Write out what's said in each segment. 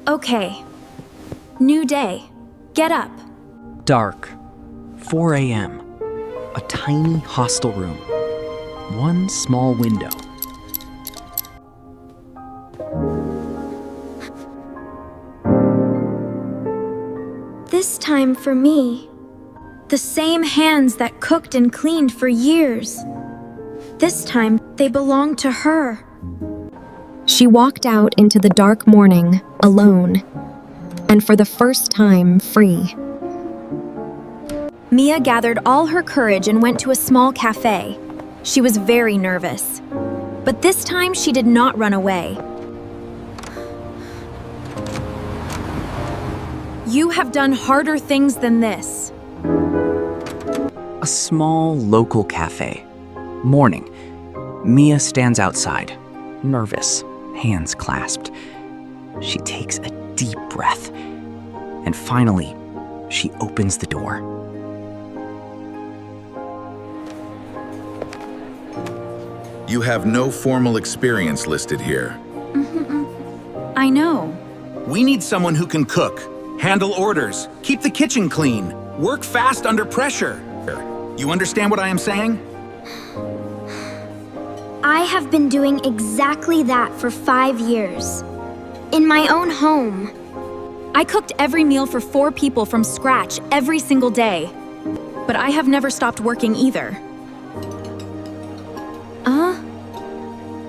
Okay. New day. Get up. Dark. 4 a.m. A tiny hostel room. One small window. This time for me. The same hands that cooked and cleaned for years. This time, they belonged to her. She walked out into the dark morning, alone, and for the first time, free. Mia gathered all her courage and went to a small cafe. She was very nervous. But this time, she did not run away. You have done harder things than this. A small local cafe. Morning. Mia stands outside, nervous, hands clasped. She takes a deep breath, and finally, she opens the door. You have no formal experience listed here. I know. We need someone who can cook, handle orders, keep the kitchen clean, work fast under pressure. You understand what I am saying? I have been doing exactly that for 5 years. In my own home. I cooked every meal for 4 people from scratch every single day. But I have never stopped working either.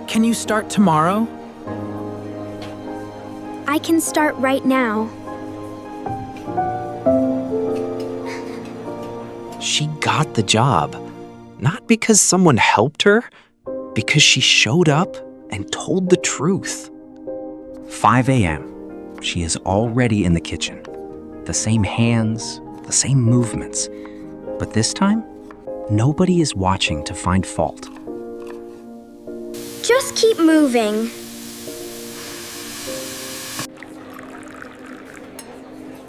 Can you start tomorrow? I can start right now. She got the job, not because someone helped her, because she showed up and told the truth. 5 a.m. She is already in the kitchen. The same hands, the same movements. But this time, nobody is watching to find fault. Just keep moving.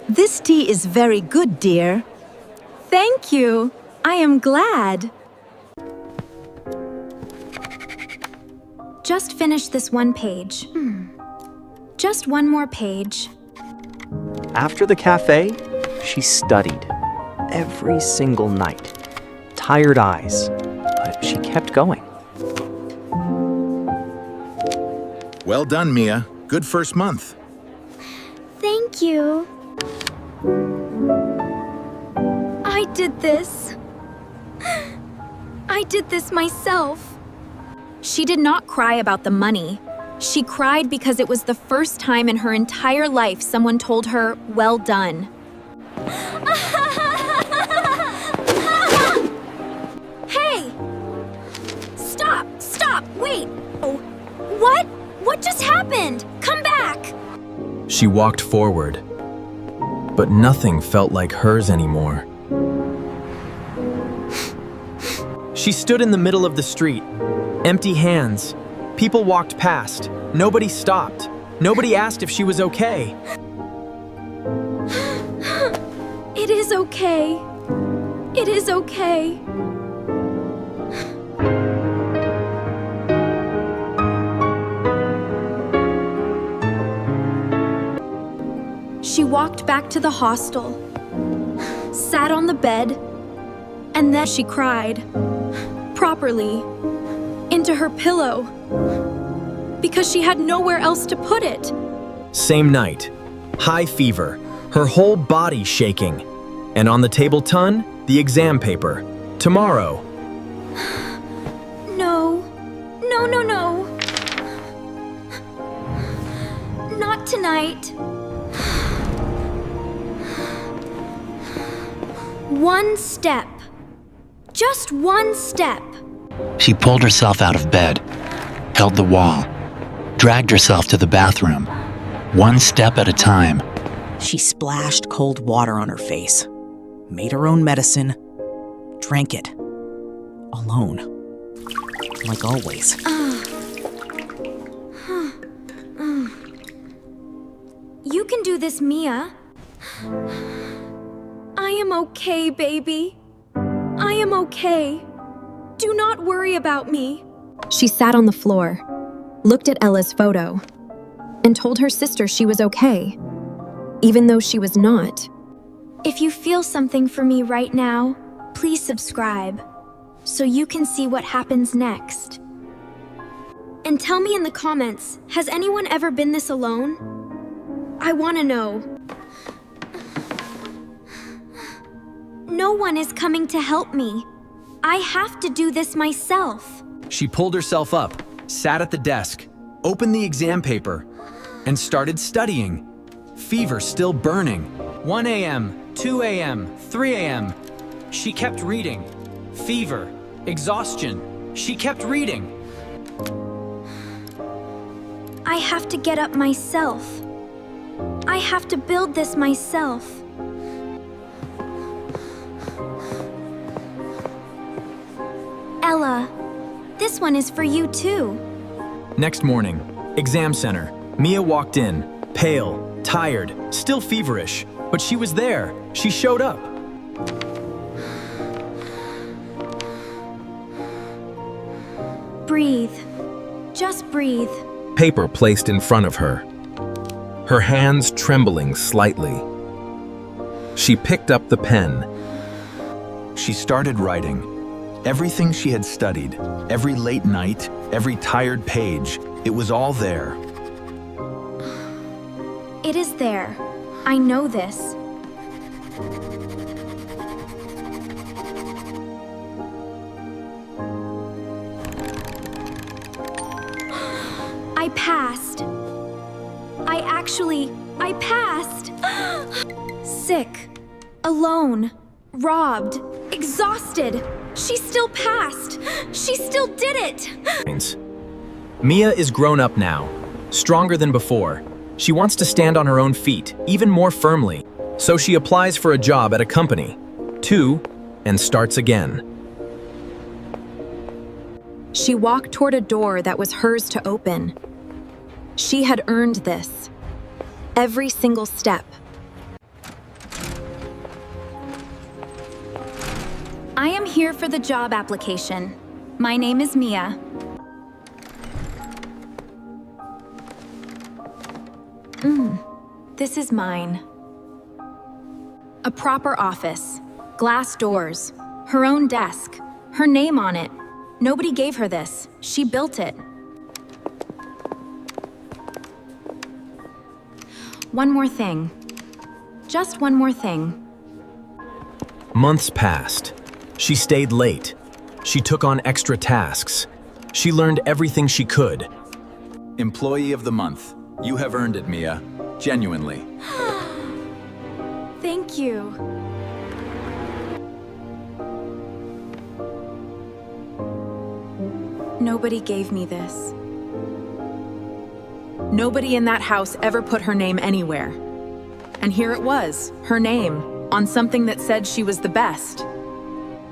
This tea is very good, dear. Thank you. I am glad. Just finish this one page. Just one more page. After the cafe, she studied every single night. Tired eyes, but she kept going. Well done, Mia. Good first month. Thank you. I did this. I did this myself. She did not cry about the money. She cried because it was the first time in her entire life someone told her, well done. Hey! Stop, wait! Oh, what? What just happened? Come back! She walked forward, but nothing felt like hers anymore. She stood in the middle of the street, empty hands. People walked past. Nobody stopped. Nobody asked if she was okay. It is okay. It is okay. She walked back to the hostel, sat on the bed, and then she cried, properly, into her pillow, because she had nowhere else to put it. Same night, high fever, her whole body shaking, and on the table ton, the exam paper. Tomorrow. No. Not tonight. One step. Just one step. She pulled herself out of bed, held the wall, dragged herself to the bathroom, one step at a time. She splashed cold water on her face, made her own medicine, drank it. Alone. Like always. You can do this, Mia. I am okay, baby. I am okay. Do not worry about me. She sat on the floor, looked at Ella's photo, and told her sister she was okay, even though she was not. If you feel something for me right now, please subscribe so you can see what happens next. And tell me in the comments, has anyone ever been this alone? I want to know. No one is coming to help me. I have to do this myself. She pulled herself up, sat at the desk, opened the exam paper, and started studying. Fever still burning. 1 a.m., 2 a.m., 3 a.m. She kept reading. Fever, exhaustion. She kept reading. I have to get up myself. I have to build this myself. Ella, this one is for you too. Next morning, exam center. Mia walked in, pale, tired, still feverish, but she was there. She showed up. Breathe. Just breathe. Paper placed in front of her, her hands trembling slightly. She picked up the pen. She started writing. Everything she had studied, every late night, every tired page, it was all there. It is there. I know this. I passed. I passed. Sick, alone, robbed, exhausted. She still passed. She still did it. Mia is grown up now, stronger than before. She wants to stand on her own feet, even more firmly. So she applies for a job at a company, 2, and starts again. She walked toward a door that was hers to open. She had earned this. Every single step. I am here for the job application. My name is Mia. This is mine. A proper office, glass doors, her own desk, her name on it. Nobody gave her this. She built it. One more thing. Just one more thing. Months passed. She stayed late. She took on extra tasks. She learned everything she could. Employee of the month. You have earned it, Mia. Genuinely. Thank you. Nobody gave me this. Nobody in that house ever put her name anywhere. And here it was, her name, on something that said she was the best.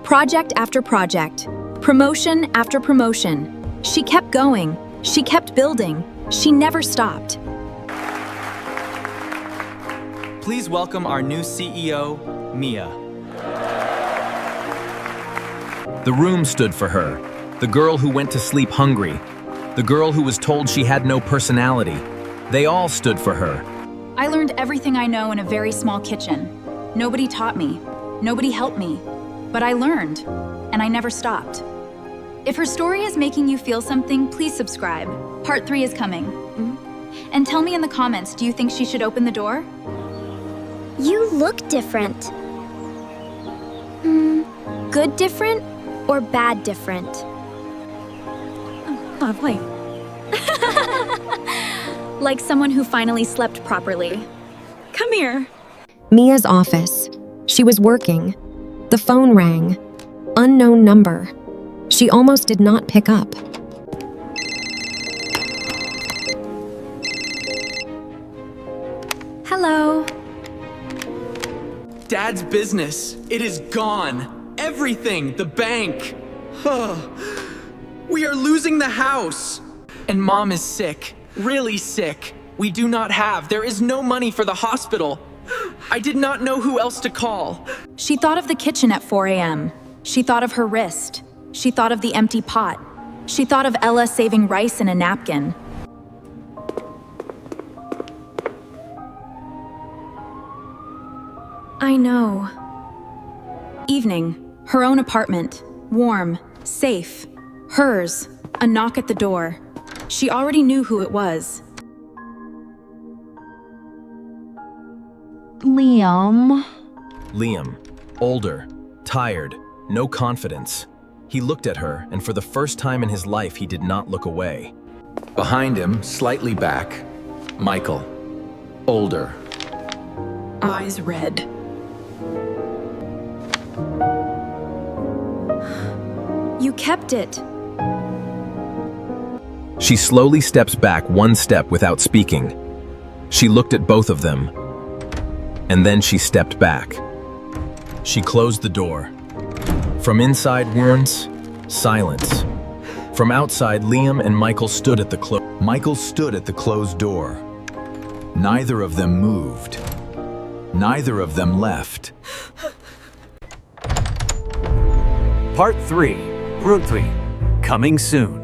Project after project, promotion after promotion. She kept going. She kept building. She never stopped. Please welcome our new CEO, Mia. The room stood for her, the girl who went to sleep hungry, the girl who was told she had no personality. They all stood for her. I learned everything I know in a very small kitchen. Nobody taught me. Nobody helped me. But I learned, and I never stopped. If her story is making you feel something, please subscribe. Part 3 is coming. And tell me in the comments, do you think she should open the door? You look different. Good different or bad different? Lovely. Like someone who finally slept properly. Come here. Mia's office. She was working. The phone rang. Unknown number. She almost did not pick up. Hello. Dad's business. It is gone. Everything. The bank. We are losing the house. And Mom is sick. Really sick. We do not have. There is no money for the hospital. I did not know who else to call. She thought of the kitchen at 4 a.m. She thought of her wrist. She thought of the empty pot. She thought of Ella saving rice in a napkin. I know. Evening. Her own apartment. Warm. Safe. Hers. A knock at the door. She already knew who it was. Liam. Liam, older, tired, no confidence. He looked at her, and for the first time in his life, he did not look away. Behind him, slightly back, Michael, older. Eyes red. You kept it. She slowly steps back one step without speaking. She looked at both of them, and then she stepped back. She closed the door. From inside warns, silence. From outside, Liam and Michael stood at the closed door. Neither of them moved. Neither of them left. Part 3, Boardroom, coming soon.